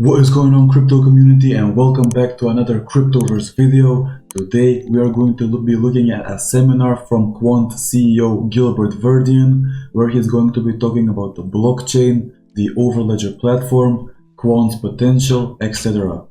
What is going on, crypto community, and welcome back to another Cryptoverse video. Today we are going to be looking at a seminar from Quant CEO Gilbert Verdian, where he's going to be talking about the blockchain, the Overledger platform, Quant's potential, etc.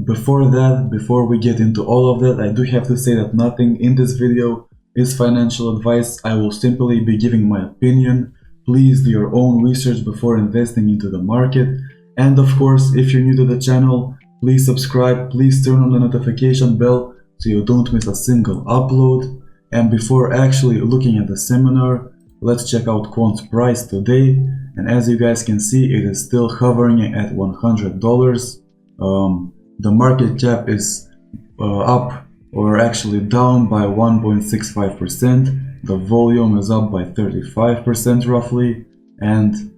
Before we get into all of that, I do have to say that nothing in this video is financial advice. I will simply be giving my opinion. Please do your own research before investing into the market. And of course, if you're new to the channel, please subscribe, please turn on the notification bell so you don't miss a single upload. And before actually looking at the seminar, let's check out Quant's price today. And as you guys can see, it is still hovering at $100. The market cap is up, or actually down, by 1.65%. The volume is up by 35% roughly, and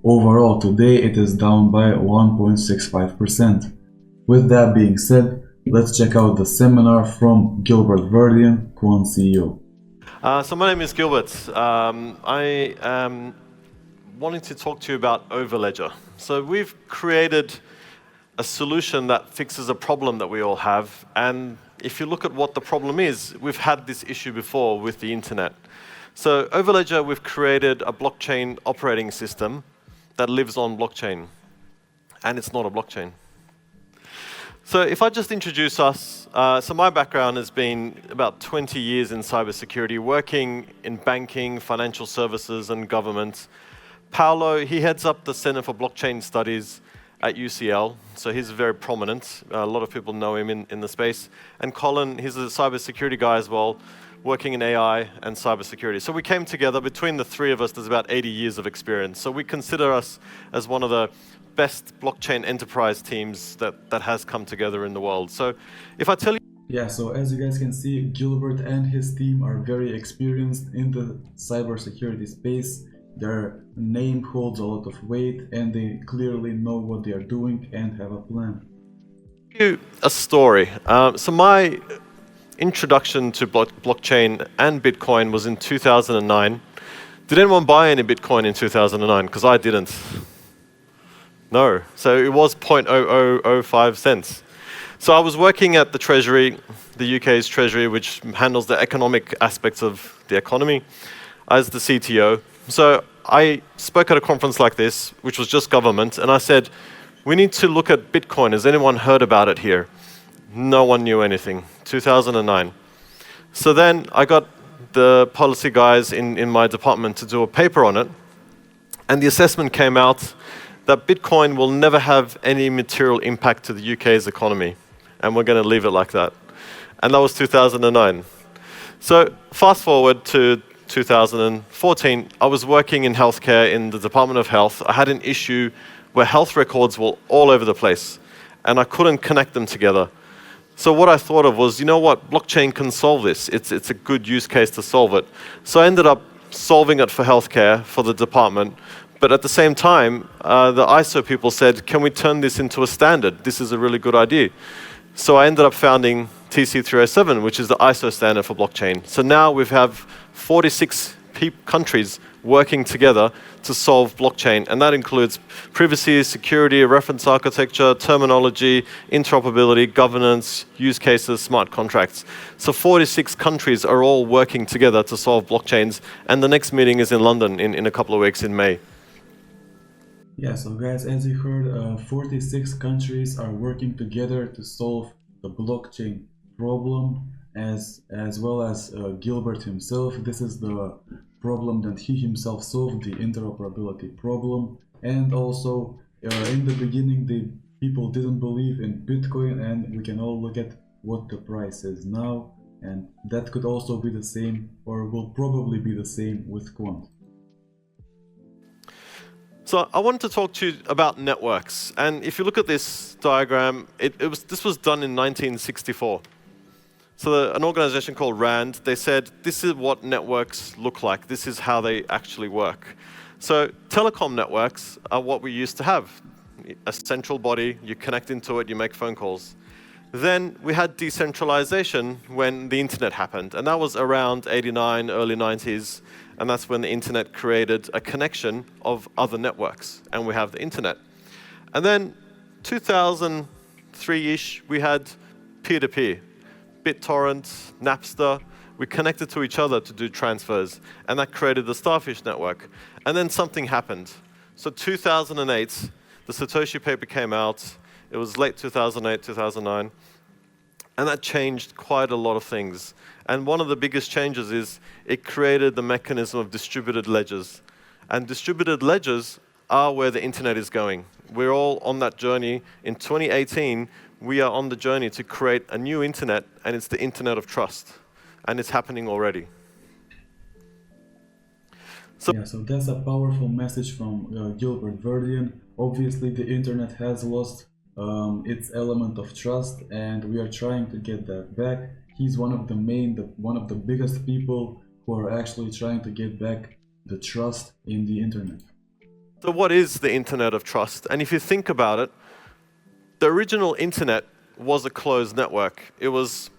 overall today it is down by 1.65%. With that being said, let's check out the seminar from Gilbert Verdian, Quant CEO. So my name is Gilbert. I am wanting to talk to you about Overledger. So we've created a solution that fixes a problem that we all have, and if you look at what the problem is, we've had this issue before with the internet. So Overledger, we've created a blockchain operating system that lives on blockchain, and it's not a blockchain. So if I just introduce us, so my background has been about 20 years in cybersecurity, working in banking, financial services, and government. Paolo, he heads up the Center for Blockchain Studies at UCL, so he's very prominent. A lot of people know him in the space. And Colin, he's a cybersecurity guy as well, working in AI and cybersecurity. So we came together, between the three of us, there's about 80 years of experience. So we consider us as one of the best blockchain enterprise teams that has come together in the world. So if I tell you... Yeah, so as you guys can see, Gilbert and his team are very experienced in the cybersecurity space. Their name holds a lot of weight, and they clearly know what they are doing and have a plan. A story. So my introduction to blockchain and Bitcoin was in 2009. Did anyone buy any Bitcoin in 2009? Because I didn't. No. So it was 0.0005 cents. So I was working at the Treasury, the UK's Treasury, which handles the economic aspects of the economy, as the CTO. So I spoke at a conference like this, which was just government, and I said, we need to look at Bitcoin. Has anyone heard about it here? No one knew anything. 2009. So then I got the policy guys in my department to do a paper on it, and the assessment came out that Bitcoin will never have any material impact to the UK's economy, and we're going to leave it like that. And that was 2009. So fast forward to 2014, I was working in healthcare in the Department of Health. I had an issue where health records were all over the place, and I couldn't connect them together. So what I thought of was, you know what, blockchain can solve this. It's a good use case to solve it. So I ended up solving it for healthcare, for the department, but at the same time, the ISO people said, can we turn this into a standard? This is a really good idea. So I ended up founding TC307, which is the ISO standard for blockchain. So now we have 46 countries working together to solve blockchain, and that includes privacy, security, reference architecture, terminology, interoperability, governance, use cases, smart contracts. So 46 countries are all working together to solve blockchains, and the next meeting is in London in a couple of weeks in May. Yeah, so guys, as you heard, 46 countries are working together to solve the blockchain problem, as well as Gilbert himself. This is the problem that he himself solved, the interoperability problem. And also, in the beginning, the people didn't believe in Bitcoin, and we can all look at what the price is now, and that could also be the same, or will probably be the same with Quant. So I wanted to talk to you about networks, and if you look at this diagram, this was done in 1964. So an organization called RAND, they said, this is what networks look like. This is how they actually work. So telecom networks are what we used to have. A central body, you connect into it, you make phone calls. Then we had decentralization when the internet happened, and that was around 89, early 90s, and that's when the internet created a connection of other networks, and we have the internet. And then 2003-ish, we had peer-to-peer. BitTorrent, Napster, we connected to each other to do transfers, and that created the Starfish network. And then something happened. So 2008, the Satoshi paper came out. It was late 2008, 2009. And that changed quite a lot of things. And one of the biggest changes is it created the mechanism of distributed ledgers. And distributed ledgers are where the internet is going. We're all on that journey. In 2018, we are on the journey to create a new internet, and it's the internet of trust. And it's happening already. So that's a powerful message from Gilbert Verdian. Obviously, the internet has lost its element of trust, and we are trying to get that back. He's one of the biggest people who are actually trying to get back the trust in the internet. So what is the internet of trust? And if you think about it, the original internet was a closed network. It was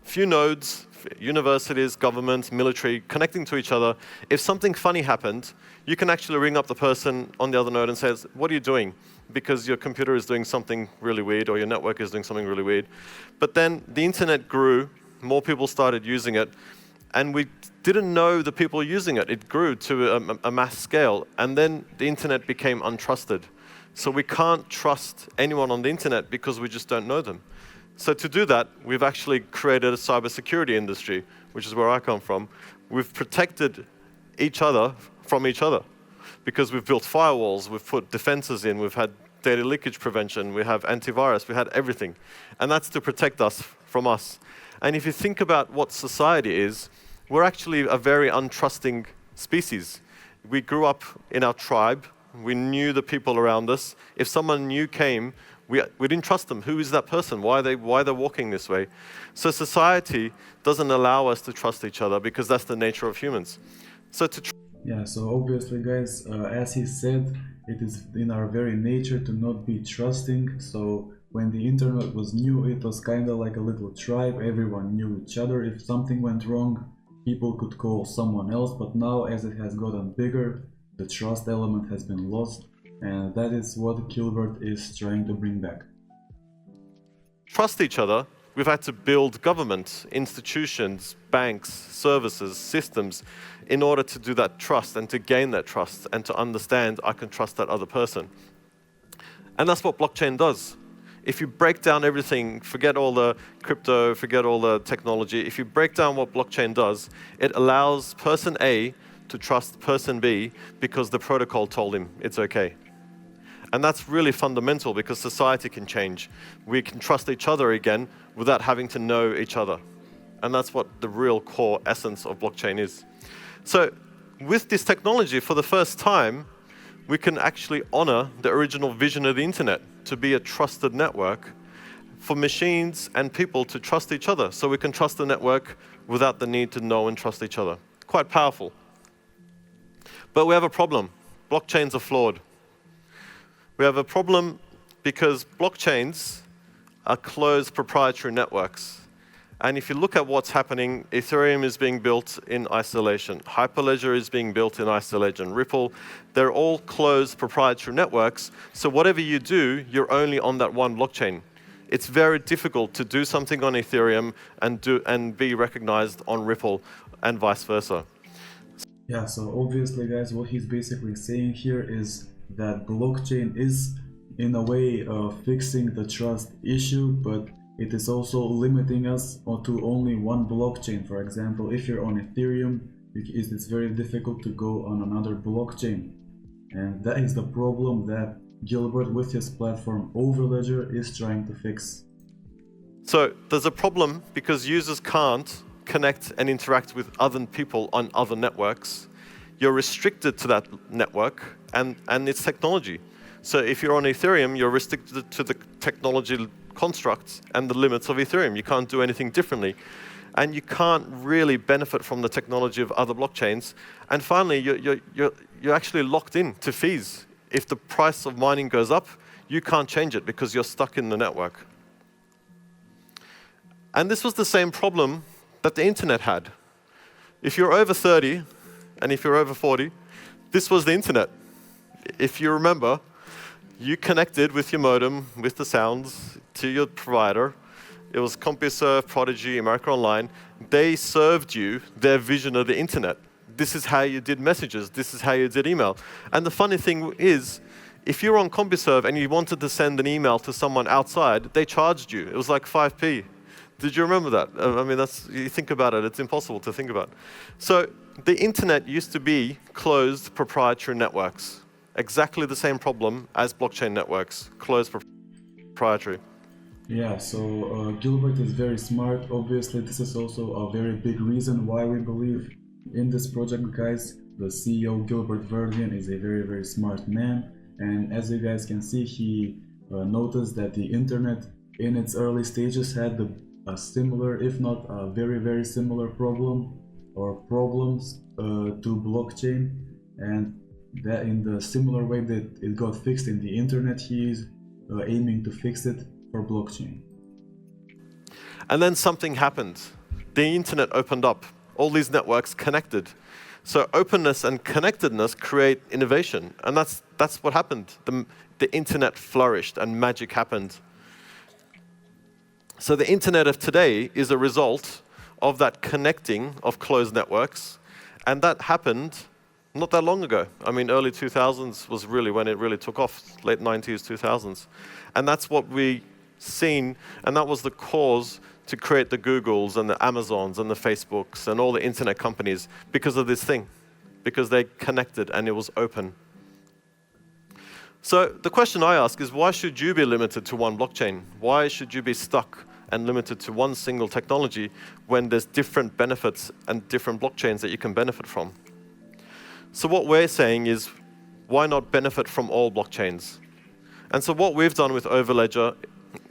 few nodes, universities, governments, military, connecting to each other. If something funny happened, you can actually ring up the person on the other node and say, what are you doing? Because your computer is doing something really weird, or your network is doing something really weird. But then the internet grew, more people started using it, and we didn't know the people using it. It grew to a mass scale, and then the internet became untrusted. So we can't trust anyone on the internet because we just don't know them. So to do that, we've actually created a cybersecurity industry, which is where I come from. We've protected each other from each other because we've built firewalls, we've put defenses in, we've had data leakage prevention, we have antivirus, we had everything. And that's to protect us from us. And if you think about what society is, we're actually a very untrusting species. We grew up in our tribe, we knew the people around us. If someone new came, we didn't trust them. Who is that person? Why are they walking this way? So society doesn't allow us to trust each other because that's the nature of humans. So so obviously, guys, as he said, it is in our very nature to not be trusting. So when the internet was new, it was kind of like a little tribe. Everyone knew each other. If something went wrong, people could call someone else. But now, as it has gotten bigger, the trust element has been lost. And that is what Gilbert is trying to bring back. Trust each other. We've had to build government, institutions, banks, services, systems in order to do that trust and to gain that trust and to understand I can trust that other person. And that's what blockchain does. If you break down everything, forget all the crypto, forget all the technology, if you break down what blockchain does, it allows person A to trust person B because the protocol told him it's okay. And that's really fundamental because society can change. We can trust each other again without having to know each other. And that's what the real core essence of blockchain is. So with this technology, for the first time, we can actually honor the original vision of the internet to be a trusted network for machines and people to trust each other. So we can trust the network without the need to know and trust each other. Quite powerful. But we have a problem. Blockchains are flawed. We have a problem because blockchains are closed proprietary networks. And if you look at what's happening, Ethereum is being built in isolation. Hyperledger is being built in isolation. Ripple, they're all closed proprietary networks. So whatever you do, you're only on that one blockchain. It's very difficult to do something on Ethereum and be recognized on Ripple and vice versa. Yeah, so obviously, guys, what he's basically saying here is that blockchain is, in a way, fixing the trust issue, but it is also limiting us to only one blockchain. For example, if you're on Ethereum, it's very difficult to go on another blockchain. And that is the problem that Gilbert, with his platform Overledger, is trying to fix. So there's a problem because users can't connect and interact with other people on other networks. You're restricted to that network and its technology. So if you're on Ethereum, you're restricted to the technology constructs and the limits of Ethereum. You can't do anything differently. And you can't really benefit from the technology of other blockchains. And finally, you're actually locked in to fees. If the price of mining goes up, you can't change it because you're stuck in the network. And this was the same problem that the internet had. If you're over 30, and if you're over 40, this was the internet. If you remember, You connected with your modem, with the sounds, to your provider. It was CompuServe, Prodigy, America Online. They served you their vision of the internet. This is how you did messages. This is how you did email. And the funny thing is, if you're on CompuServe and you wanted to send an email to someone outside, they charged you. It was like 5p. Did you remember that? I mean, you think about it, it's impossible to think about. So the internet used to be closed proprietary networks. Exactly the same problem as blockchain networks, closed proprietary. Yeah, so Gilbert is very smart. Obviously, this is also a very big reason why we believe in this project, guys. The CEO, Gilbert Verdian, is a very, very smart man. And as you guys can see, he noticed that the internet in its early stages had a similar, if not a very, very similar problem or problems to blockchain. And that in the similar way that it got fixed in the internet, he is aiming to fix it for blockchain. And then something happened. The internet opened up. All these networks connected. So openness and connectedness create innovation. And that's what happened. The internet flourished and magic happened. So the internet of today is a result of that connecting of closed networks. And that happened not that long ago. I mean, early 2000s was really when it really took off, late 90s, 2000s. And that's what we seen, and that was the cause to create the Googles and the Amazons and the Facebooks and all the internet companies because of this thing, because they connected and it was open. So the question I ask is, why should you be limited to one blockchain? Why should you be stuck and limited to one single technology when there's different benefits and different blockchains that you can benefit from? So what we're saying is, why not benefit from all blockchains? And so what we've done with Overledger,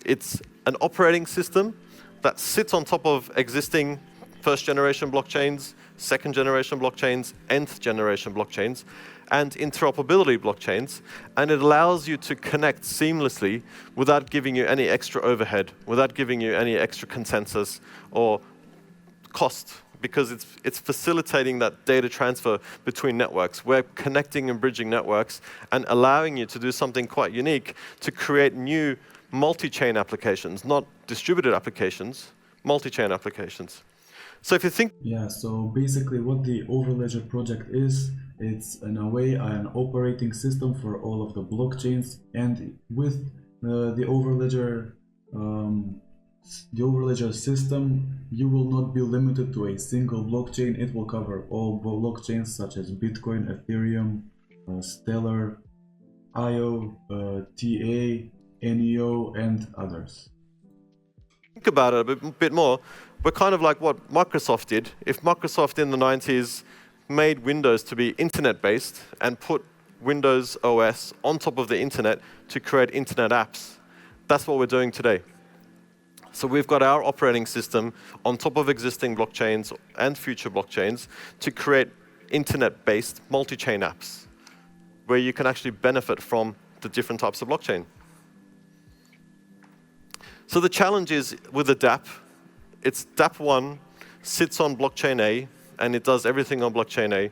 it's an operating system that sits on top of existing first-generation blockchains, second-generation blockchains, nth-generation blockchains, and interoperability blockchains, and it allows you to connect seamlessly without giving you any extra overhead, without giving you any extra consensus or cost, because it's facilitating that data transfer between networks. We're connecting and bridging networks and allowing you to do something quite unique to create new multi-chain applications, not distributed applications, multi-chain applications. So if you think... Yeah, so basically what the Overledger project is, it's in a way an operating system for all of the blockchains, and with the Overledger system, you will not be limited to a single blockchain. It will cover all blockchains such as Bitcoin, Ethereum, Stellar, IO, TA, NEO, and others. Think about it a bit more. We're kind of like what Microsoft did. If Microsoft in the 90s made Windows to be internet-based and put Windows OS on top of the internet to create internet apps, that's what we're doing today. So we've got our operating system on top of existing blockchains and future blockchains to create internet-based multi-chain apps where you can actually benefit from the different types of blockchain. So the challenge is with the dApp, it's dApp1 sits on blockchain A and it does everything on blockchain A.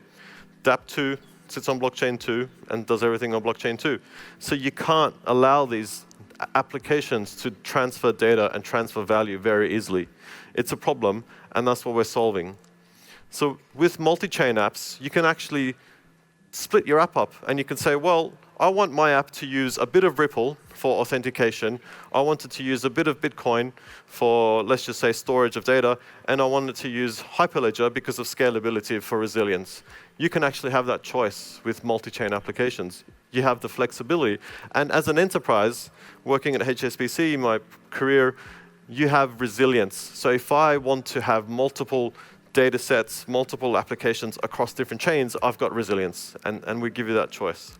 dApp2 sits on blockchain 2 and does everything on blockchain 2. So you can't allow these applications to transfer data and transfer value very easily. It's a problem, and that's what we're solving. So with multi-chain apps, you can actually split your app up, and you can say, well, I want my app to use a bit of Ripple for authentication. I want it to use a bit of Bitcoin for, let's just say, storage of data, and I want it to use Hyperledger because of scalability for resilience. You can actually have that choice with multi-chain applications. You have the flexibility. And as an enterprise, working at HSBC in my career, you have resilience. So if I want to have multiple data sets, multiple applications across different chains, I've got resilience, and we give you that choice.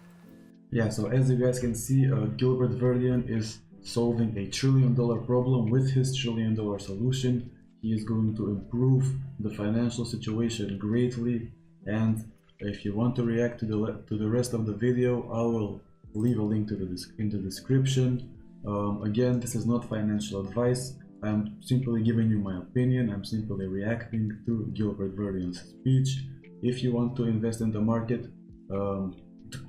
Yeah, so as you guys can see, Gilbert Verdian is solving $1 trillion problem with his $1 trillion solution. He is going to improve the financial situation greatly, and if you want to react to the rest of the video, I will leave a link in the description. Again, this is not financial advice. I'm simply giving you my opinion. I'm simply reacting to Gilbert Verdian's speech. If you want to invest in the market,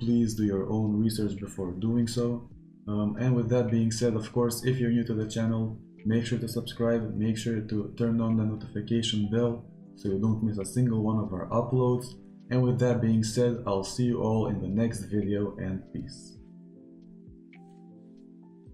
please do your own research before doing so. And with that being said, of course, if you're new to the channel, make sure to subscribe, make sure to turn on the notification bell so you don't miss a single one of our uploads. And with that being said, I'll see you all in the next video, and peace.